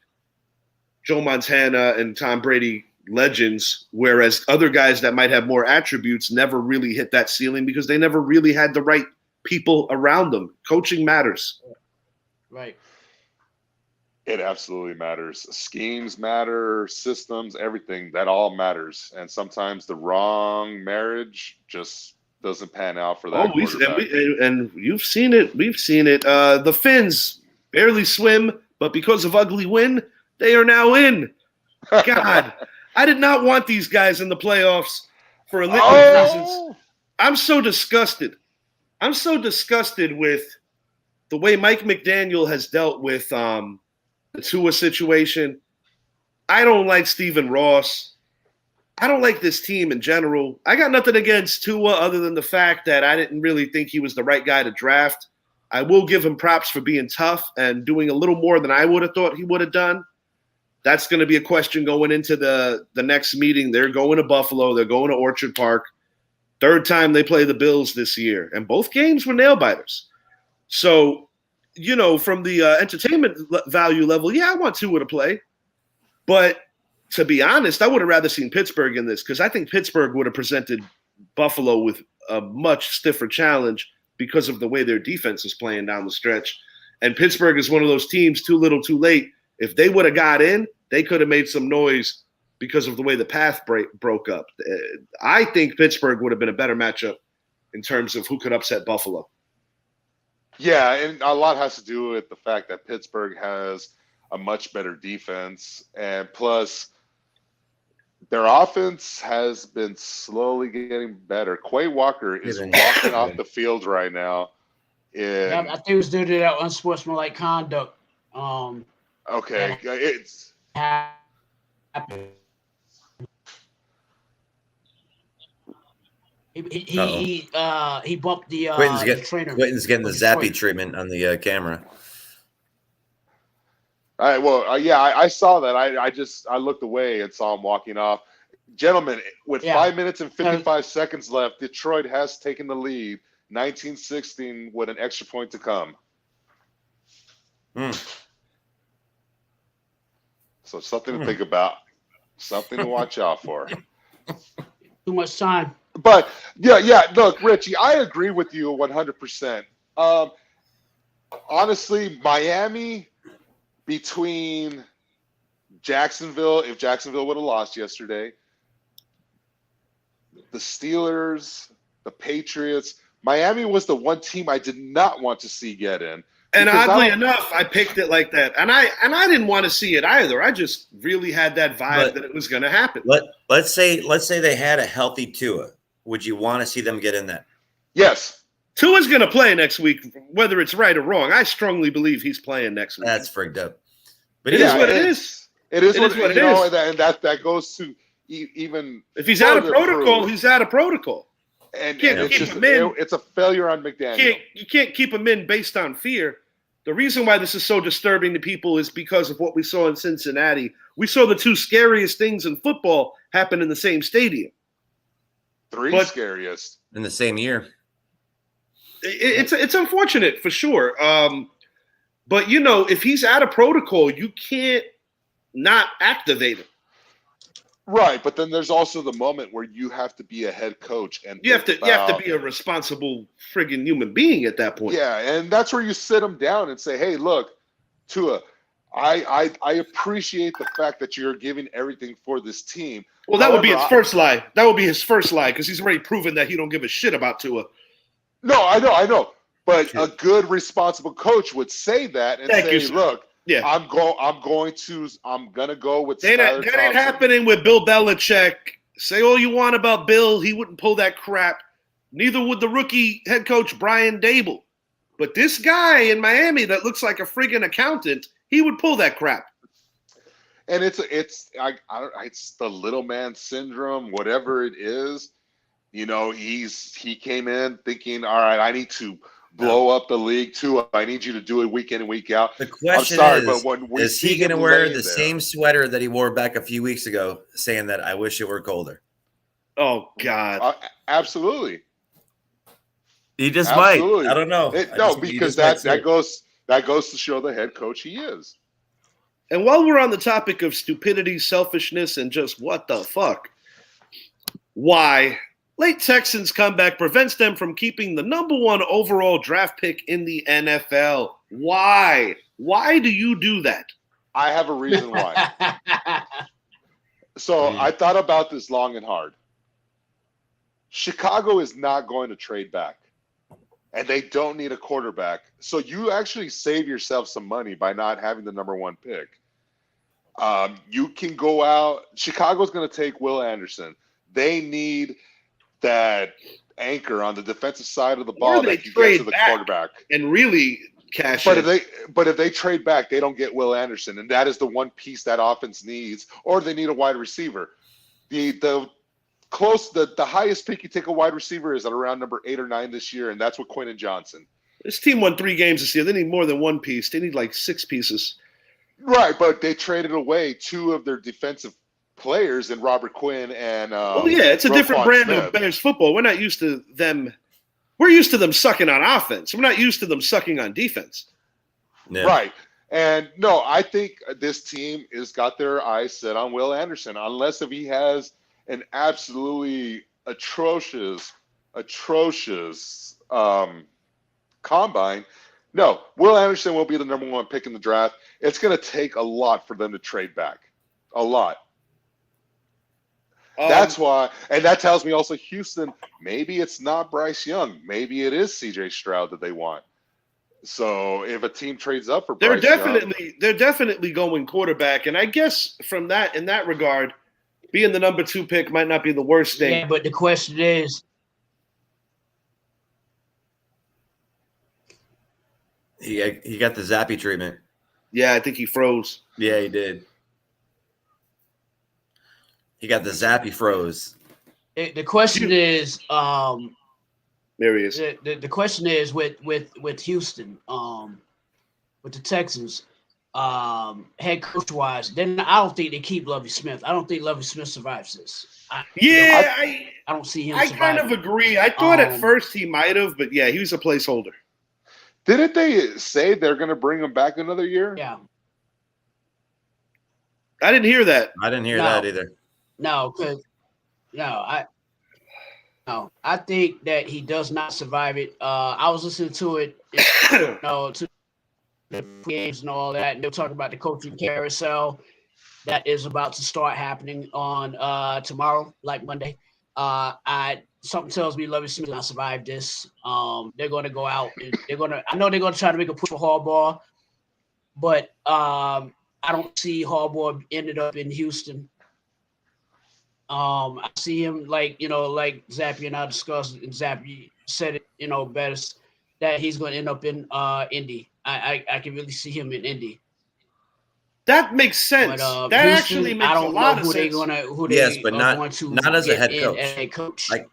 Joe Montana and Tom Brady legends, whereas other guys that might have more attributes never really hit that ceiling because they never really had the right people around them. Coaching matters. Right. It absolutely matters. Schemes matter, systems, everything. That all matters. And sometimes the wrong marriage just doesn't pan out for that. And you've seen it. We've seen it. The Finns barely swim, but because of ugly wind, they are now in. God, I did not want these guys in the playoffs for a litany of reasons. I'm so disgusted. I'm so disgusted with the way Mike McDaniel has dealt with the Tua situation. I don't like Stephen Ross. I don't like this team in general. I got nothing against Tua other than the fact that I didn't really think he was the right guy to draft. I will give him props for being tough and doing a little more than I would have thought he would have done. That's going to be a question going into the next meeting. They're going to Buffalo. They're going to Orchard Park. Third time they play the Bills this year. And both games were nail-biters. So, from the entertainment value level, yeah, I want Tua to play. But to be honest, I would have rather seen Pittsburgh in this because I think Pittsburgh would have presented Buffalo with a much stiffer challenge because of the way their defense is playing down the stretch. And Pittsburgh is one of those teams, too little, too late. If they would have got in, they could have made some noise because of the way the path broke up. I think Pittsburgh would have been a better matchup in terms of who could upset Buffalo. Yeah, and a lot has to do with the fact that Pittsburgh has a much better defense, and plus their offense has been slowly getting better. Quay Walker is walking off the field right now. Yeah, I think it was due to that unsportsmanlike conduct. Okay, it's he bumped the trainer. Quinton's getting the Zappy treatment on the camera. All right, well, I saw that. I looked away and saw him walking off. Gentlemen, with 5 minutes and 55 seconds left, Detroit has taken the lead, 19-16 with an extra point to come. So something to think about, something to watch out for. Too much time. But yeah. Look, Richie, I agree with you 100%. Honestly, Miami between Jacksonville, if Jacksonville would have lost yesterday, the Steelers, the Patriots, Miami was the one team I did not want to see get in. And oddly enough, I picked it like that. And I didn't want to see it either. I just really had that vibe that it was going to happen. Let's say they had a healthy Tua. Would you want to see them get in that? Yes. Tua's going to play next week, whether it's right or wrong. I strongly believe he's playing next week. That's frigged up. But it is what it is. It is what it is. And that goes to even if he's out of protocol, he's out of protocol. And it's a failure on McDaniel. You can't keep him in based on fear. The reason why this is so disturbing to people is because of what we saw in Cincinnati. We saw the two scariest things in football happen in the same stadium. Scariest in the same year. It's unfortunate for sure. But if he's out of protocol, you can't not activate him. Right, but then there's also the moment where you have to be a head coach and you have to be a responsible friggin' human being at that point. Yeah, and that's where you sit him down and say, "Hey, look, Tua, I appreciate the fact that you're giving everything for this team." Well, that would be his first lie. That would be his first lie because he's already proven that he don't give a shit about Tua. No, I know. But a good, responsible coach would say that and "Look, yeah, I'm gonna go with Skylar Thompson." That ain't happening with Bill Belichick. Say all you want about Bill, he wouldn't pull that crap. Neither would the rookie head coach Brian Dable. But this guy in Miami that looks like a friggin' accountant, he would pull that crap. And it's the little man syndrome, whatever it is. He came in thinking, all right, I need to blow up the league too. I need you to do it week in and week out. The question is he going to wear the same sweater that he wore back a few weeks ago, saying that I wish it were colder? Oh God, absolutely. He just might. I don't know. Because that goes to show the head coach he is. And while we're on the topic of stupidity, selfishness, and just what the fuck, why? Late Texans comeback prevents them from keeping the number 1 overall draft pick in the NFL. Why? Why do you do that? I have a reason why. So I thought about this long and hard. Chicago is not going to trade back, and they don't need a quarterback. So you actually save yourself some money by not having the number 1 pick. You can go out. Chicago's going to take Will Anderson. They need that anchor on the defensive side of the Or ball they that can get trade to the back quarterback. and really cash But in. if they trade back, they don't get Will Anderson, and that is the one piece that offense needs, or they need a wide receiver. The highest pick you take a wide receiver is at around number 8 or 9 this year, and that's with Quinton Johnson. This team won 3 games this year. They need more than one piece. They need like 6 pieces. Right, but they traded away 2 of their defensive players in Robert Quinn and Well, yeah, it's a different Roquan brand Smith. of Bears football. We're not used to them. We're used to them sucking on offense. We're not used to them sucking on defense. Yeah. Right. And no, I think this team has got their eyes set on Will Anderson, unless if he has an absolutely atrocious combine. No, Will Anderson will be the number 1 pick in the draft. It's going to take a lot for them to trade back. A lot. That's why, and that tells me also Houston, maybe it's not Bryce Young. Maybe it is CJ Stroud that they want. So if a team trades up for Bryce they're definitely going quarterback. And I guess from that, in that regard, being the number 2 pick might not be the worst thing. Yeah, but the question is, He got the Zappy treatment. Yeah, I think he froze. Yeah, he did. He got the Zappy froze. the question is, There he is. the question is with Houston, with the Texans, head coach wise, then I don't think they keep Lovie Smith. I don't think Lovie Smith survives this. I don't see him. I kind of agree. I thought at first he might have, but yeah, he was a placeholder. Didn't they say they're going to bring him back another year? Yeah. I didn't hear that. I didn't hear that either. No, I think that he does not survive it. I was listening to it, to the games and all that, and they're talking about the coaching carousel that is about to start happening on tomorrow, like Monday. Something tells me Lovie Smith will not survive this. They're going to go out. I know they're going to try to make a push for Harbaugh, but I don't see Harbaugh ended up in Houston. I see him like Zappy and I discussed, and Zappy said it, best that he's going to end up in Indy. I can really see him in Indy. That makes sense. But, that Houston, actually makes I a don't lot know of who sense. They're not as a head coach. As a coach. Like,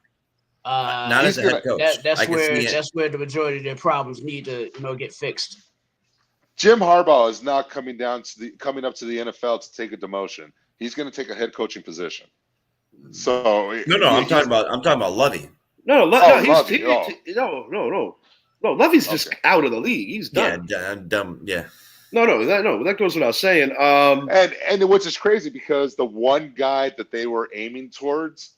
not as a head coach. That's where the majority of their problems need to get fixed. Jim Harbaugh is not coming up to the NFL to take a demotion. He's going to take a head coaching position. So I'm talking about Lovey. No, Lovey. No, Lovey's just out of the league. He's done. Yeah, dumb. Yeah. No, that goes without saying. And which is crazy because the one guy that they were aiming towards,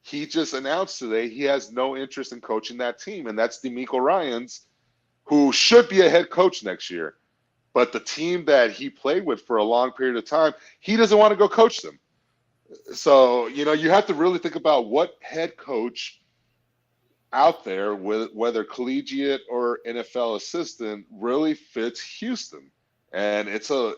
he just announced today he has no interest in coaching that team, and that's DeMeco Ryans, who should be a head coach next year. But the team that he played with for a long period of time, he doesn't want to go coach them. So, you have to really think about what head coach out there, whether collegiate or NFL assistant, really fits Houston. And it's a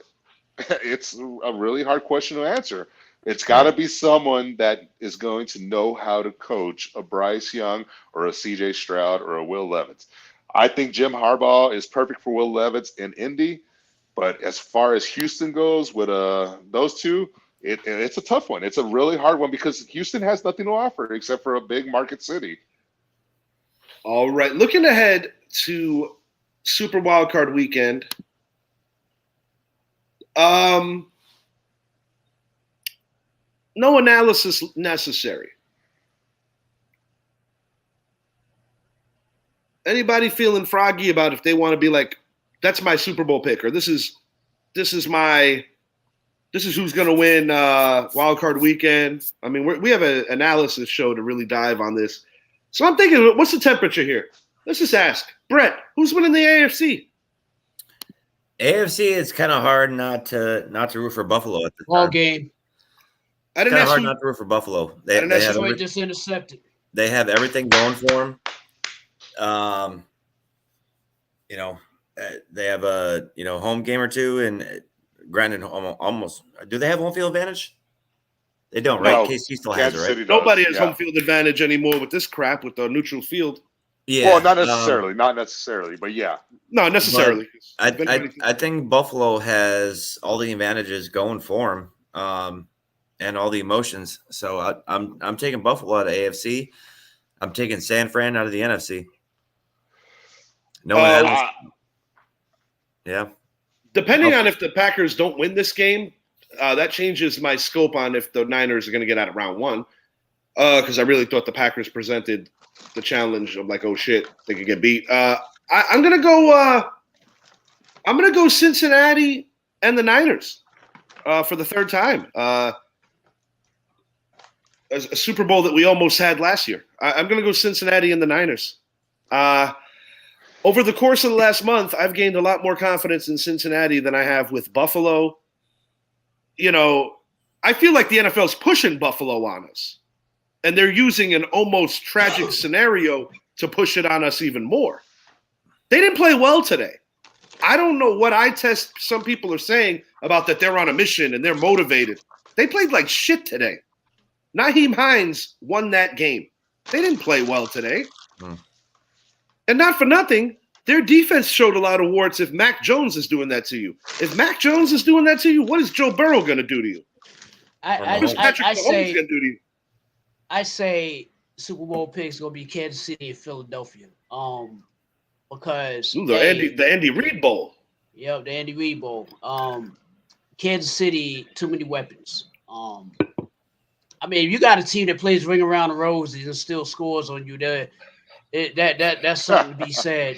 really hard question to answer. It's got to be someone that is going to know how to coach a Bryce Young or a CJ Stroud or a Will Levis. I think Jim Harbaugh is perfect for Will Levis in Indy, but as far as Houston goes with those two, it's a tough one. It's a really hard one because Houston has nothing to offer except for a big market city. All right, looking ahead to Super Wildcard Weekend. No analysis necessary. Anybody feeling froggy about if they want to be like, that's my Super Bowl pick, or this is who's going to win Wildcard Weekend. I mean, we have an analysis show to really dive on this. So I'm thinking, what's the temperature here? Let's just ask. Brett, who's winning the AFC? AFC, it's kind of hard not to root for Buffalo at the All time. game. I didn't It's kind of ask hard you. not to root for Buffalo. Detroit just intercepted. They have everything going for them. They have a home game or two, and granted, almost. Do they have home field advantage? They don't, right? No, KC still has Kansas it, right? City does. Nobody has Yeah. home field advantage anymore with this crap with the neutral field. Yeah. Well, not necessarily, but yeah. No, necessarily. I think Buffalo has all the advantages going for them, and all the emotions. So I'm taking Buffalo out of AFC. I'm taking San Fran out of the NFC. No one has. Yeah. Depending on if the Packers don't win this game, that changes my scope on if the Niners are going to get out of round one. Because I really thought the Packers presented the challenge of like, oh shit, they could get beat. I'm gonna go. I'm gonna go Cincinnati and the Niners for the third time. A Super Bowl that we almost had last year. I'm gonna go Cincinnati and the Niners. Over the course of the last month, I've gained a lot more confidence in Cincinnati than I have with Buffalo. You know, I feel like the NFL's pushing Buffalo on us. And they're using an almost tragic scenario to push it on us even more. They didn't play well today. I don't know what eye test some people are saying about that they're on a mission and they're motivated. They played like shit today. Naheem Hines won that game. They didn't play well today. And not for nothing, their defense showed a lot of warts if Mac Jones is doing that to you. If Mac Jones is doing that to you, what is Joe Burrow going to do to you? What is Patrick Mahomes going to do to you? I say Super Bowl picks gonna be Kansas City and Philadelphia. Because the Andy Reid Bowl. Yeah, the Andy Reid Bowl. Kansas City, too many weapons. I mean, if you got a team that plays ring around the roses and still scores on you, that's something to be said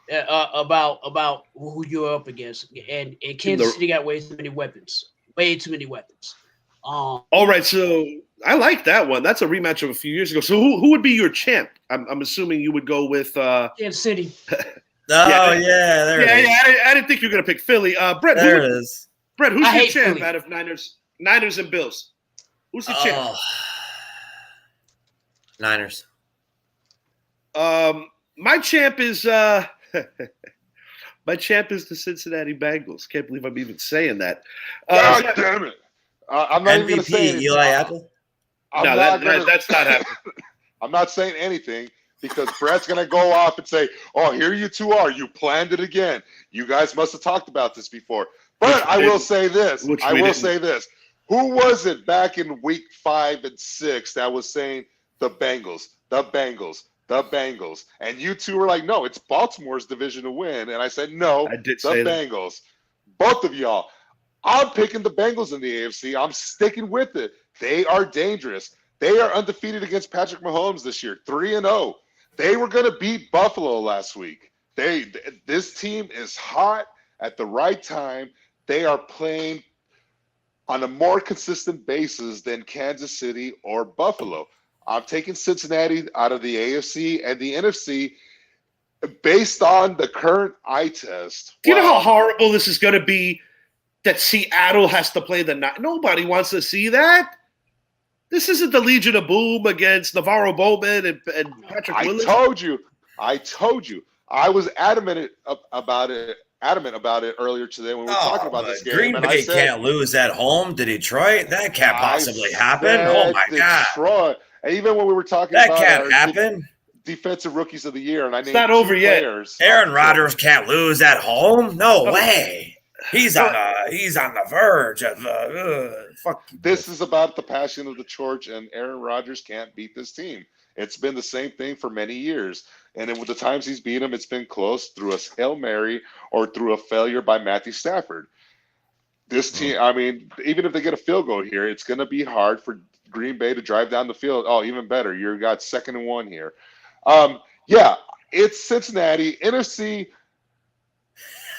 about who you're up against. And Kansas City got way too many weapons. Way too many weapons. All right, so I like that one. That's a rematch of a few years ago. So who would be your champ? I'm assuming you would go with Kansas City. I didn't think you were gonna pick Philly. Brett, there it is. Brett, who's your champ Philly. out of Niners and Bills? Who's the champ? Niners. My champ is the Cincinnati Bengals. Can't believe I'm even saying that. God damn it! I'm not even going to say anything. Eli Apple. That's not happening. I'm not saying anything because Brett's going to go off and say, "Oh, here you two are. You planned it again. You guys must have talked about this before." But I will say this. Who was it back in week 5 and 6 that was saying the Bengals? And you two were like, no, it's Baltimore's division to win. And I said, no, I did the say Bengals. Both of y'all. I'm picking the Bengals in the AFC. I'm sticking with it. They are dangerous. They are undefeated against Patrick Mahomes this year, 3-0. They were going to beat Buffalo last week. This team is hot at the right time. They are playing on a more consistent basis than Kansas City or Buffalo. I'm taking Cincinnati out of the AFC and the NFC based on the current eye test. Do you know how horrible this is going to be that Seattle has to play the night? Nobody wants to see that. This isn't the Legion of Boom against Navarro Bowman and Patrick Willis. I told you. I was adamant about it earlier today when we were talking about this game. Green Bay can't lose at home to Detroit. That can't possibly happen. Oh my God. And even when we were talking about that can't happen. Defensive rookies of the year, and I named it's not over yet. Aaron Rodgers can't lose at home. No way. He's on the verge of fuck. This is about the passion of the torch, and Aaron Rodgers can't beat this team. It's been the same thing for many years, and then with the times he's beat them, it's been close through a Hail Mary or through a failure by Matthew Stafford. This team, I mean, even if they get a field goal here, it's going to be hard for Green Bay to drive down the field. Oh, even better. You got 2nd and 1 here. Yeah, it's Cincinnati. NFC,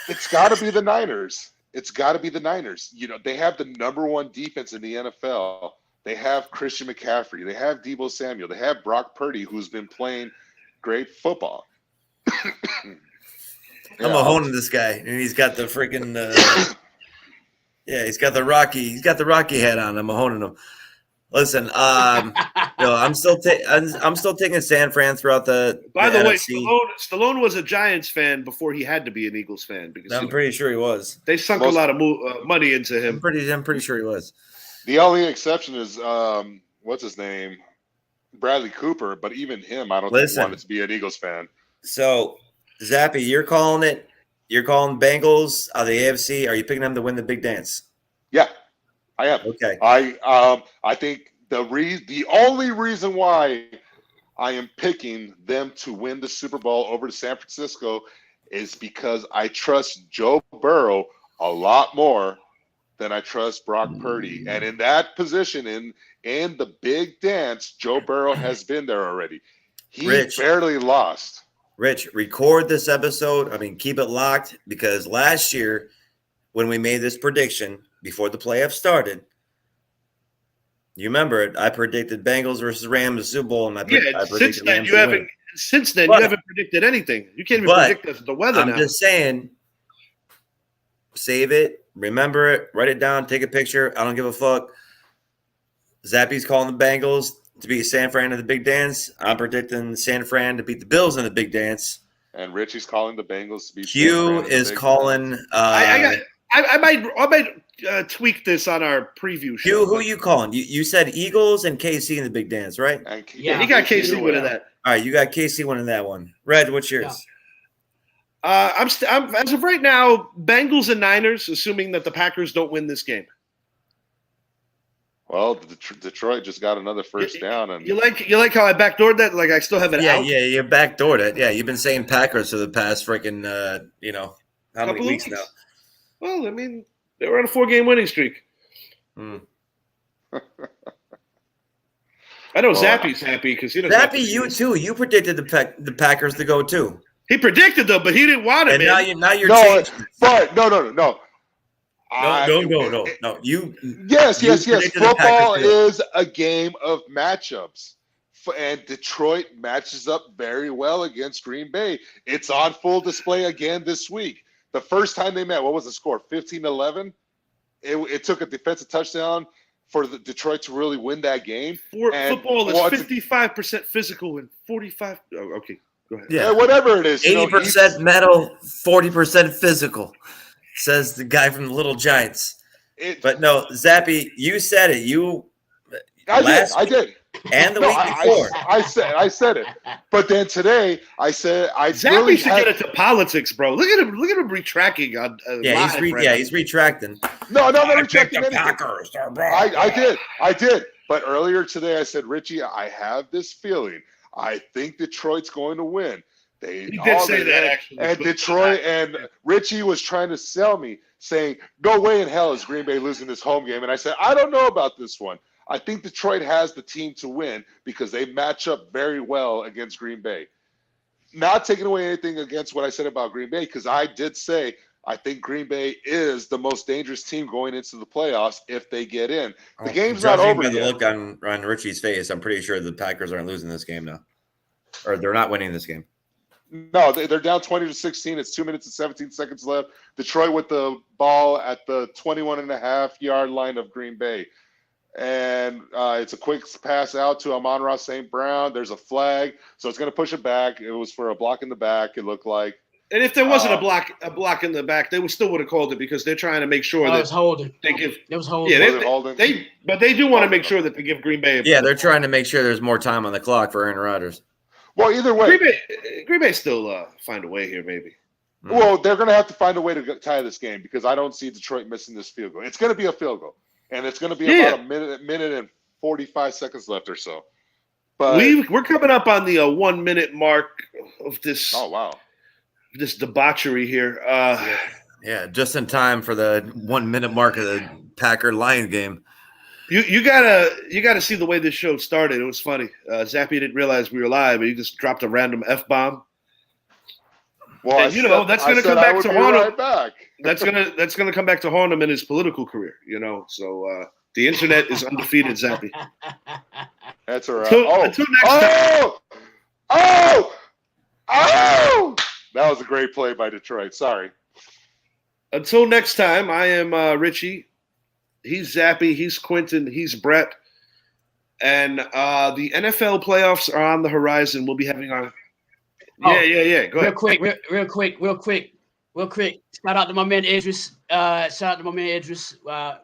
it's got to be the Niners. It's got to be the Niners. You know, they have the #1 defense in the NFL. They have Christian McCaffrey. They have Deebo Samuel. They have Brock Purdy, who's been playing great football. I'm honing this guy, and he's got the freaking he's got the Rocky hat on. I'm honing him. Listen, I'm still taking San Fran throughout the. By the way, NFC. Stallone was a Giants fan before he had to be an Eagles fan because I'm pretty sure he was. They sunk a lot of money into him. I'm pretty sure he was. The only exception is what's his name, Bradley Cooper. But even him, I don't think wanted to be an Eagles fan. So, Zappy, you're calling it. You're calling Bengals out of the AFC. Are you picking them to win the big dance? Yeah, I am. Okay. I think the only reason why I am picking them to win the Super Bowl over to San Francisco is because I trust Joe Burrow a lot more than I trust Brock Purdy. And in that position, in the big dance, Joe Burrow has been there already. He barely lost. Rich, record this episode. I mean, keep it locked, because last year when we made this prediction before the playoffs started, you remember it. I predicted Bengals versus Rams Super Bowl, and I predicted since then Rams you haven't. Since then, you haven't predicted anything. You can't even predict the weather. I'm just saying, save it, remember it, write it down, take a picture. I don't give a fuck. Zappy's calling the Bengals to beat San Fran in the big dance. I'm predicting San Fran to beat the Bills in the big dance. And Richie's calling the Bengals to beat Q is calling. I might tweak this on our preview show. Q, who are you calling? You said Eagles and KC in the big dance, right? Yeah, he got KC winning that. All right, you got KC winning that one. Red, what's yours? Yeah. I'm as of right now, Bengals and Niners, assuming that the Packers don't win this game. Well, Detroit just got another first down, and you like how I backdoored that? Like I still have it out. Yeah, you backdoored it. Yeah, you've been saying Packers for the past freaking how many weeks now? Well, I mean, they were on a 4-game winning streak. I know Zappy's happy because Zappy, you too. You predicted the Packers to go too. He predicted them, but he didn't want it. And now you're changing. But no. No. Yes. Football is a game of matchups, and Detroit matches up very well against Green Bay. It's on full display again this week. The first time they met, what was the score? 15-11. It took a defensive touchdown for the Detroit to really win that game. Football is 55% physical and 45. Oh, okay, go ahead. Yeah, whatever it is. 80% mental, 40% physical, says the guy from the Little Giants. But no, Zappy, you said it. I did. And the week before. I said it. But then today, I said Zappy really should get into politics, bro. Look at him retracting on he's retracting. No, retracting the Packers. I did. But earlier today, I said, Richie, I have this feeling. I think Detroit's going to win. He did say that, actually. And Detroit and Richie was trying to sell me, saying, no way in hell is Green Bay losing this home game. And I said, I don't know about this one. I think Detroit has the team to win because they match up very well against Green Bay. Not taking away anything against what I said about Green Bay, because I did say I think Green Bay is the most dangerous team going into the playoffs if they get in. The game's not over yet. The look on Richie's face, I'm pretty sure the Packers aren't losing this game now. Or they're not winning this game. No, they're down 20-16. It's 2 minutes and 17 seconds left. Detroit with the ball at the 21.5-yard line of Green Bay. And it's a quick pass out to Amon-Ra St. Brown. There's a flag, so it's going to push it back. It was for a block in the back, it looked like. And if there wasn't a block in the back, they still would have called it because they're trying to make sure that it was holding. It was holding. Yeah, but they do want to make sure that they give Green Bay. They're trying to make sure there's more time on the clock for Aaron Rodgers. Well, either way, Green Bay still find a way here, maybe. Well, they're going to have to find a way to tie this game because I don't see Detroit missing this field goal. It's going to be a field goal. And it's going to be about a minute and 45 seconds left or so. But we're coming up on the 1 minute mark of this. Oh wow, this debauchery here. Just in time for the 1 minute mark of the Packer-Lion game. You gotta see the way this show started. It was funny. Zappy didn't realize we were live, and he just dropped a random F-bomb. Well, and, that's going to come back to haunt him. Right that's gonna come back to haunt him in his political career. So the internet is undefeated, Zappy. That's all right. Until next time. That was a great play by Detroit. Sorry. Until next time, I am Richie. He's Zappy. He's Quinton. He's Brett. And the NFL playoffs are on the horizon. We'll be having our. Yeah. Go ahead. Real quick. Real quick, shout out to my man Idris.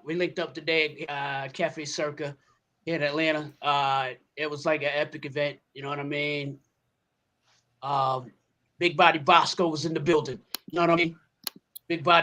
We linked up today at Cafe Circa here in Atlanta. It was like an epic event. You know what I mean? Big Body Bosco was in the building. You know what I mean? Big Body